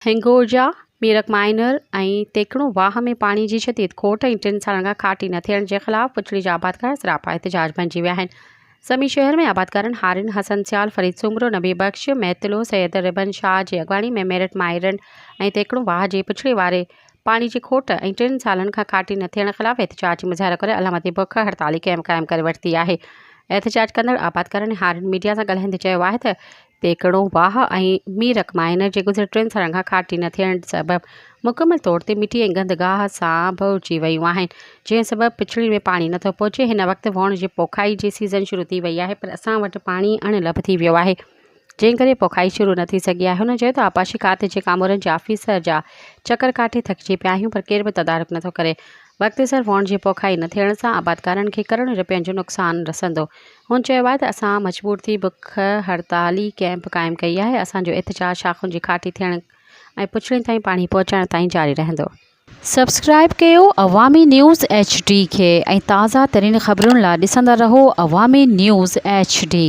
हिंगोजा मीरक minor तेकड़ों वाह में पानी की शदीद खोट 3 साल खां खाटी न थियण के खिलाफ पुछड़ी जा आबादकार सरापा एहतजाज बणिजी विया आहिनि। समी शहर में आबादकारनि हारिन हसन सियाल फरीद सुमरो नबी बख्श महतिलो सैयद रिबन शाह की अगवानी में मेरठ माहिरनि तेकड़ों वाह के पुछड़ी वारे पानी की खोट 3 साल खां खाटी न थियण खिलाफ एहतजाज मुज़ाहिरा करे अलामती बुख हड़ताली कैंप कायम करे वरिती है। एहतजाज कंदड़ आबादकारनि हारिन मीडिया से ॻाल्हाईंदे चयो आहे त तेकड़ों वाह मीरक माइनर जे गुज़िर 3 साल खां खाटी न थियण सबब मुकम्मल तौर ते मिटी ऐं गंदगाह सां भरिजी वयूं आहिनि, जंहिं सबब पिछड़ी में पानी नथो पहुचे। हिन वक़्तु वण जी पोखाई जी सीज़न शुरू थी वई आहे, पर असां वटि पाणी अणलभ थी वियो आहे, जंहिं करे पोखाई शुरू न थी सघी आहे। हुन चयो त आपाशी खाते जे कामोरनि जे ऑफिसर जा चकर काटे थकिजी पिया आहियूं, पर केर बि तदारुक नथो करे। वक़्त सर वण जी पोखाई न थियण सां आबादकारनि खे करोड़ों रुपयनि जो नुक़सानु रसंदो। हुन चयो आहे त असां मजबूर थी बुख हड़ताली कैंप कायम कई आहे। असांजो एहतजाज शाखुनि जी खाटी थियण ऐं पुछड़ियुनि ताईं पाणी पहुचाइण ताईं जारी रहंदो। सब्सक्राइब कयो अवामी न्यूज़ HD खे ऐं ताज़ा तरीन ख़बरुनि लाइ ॾिसंदा रहो अवामी न्यूज़ HD।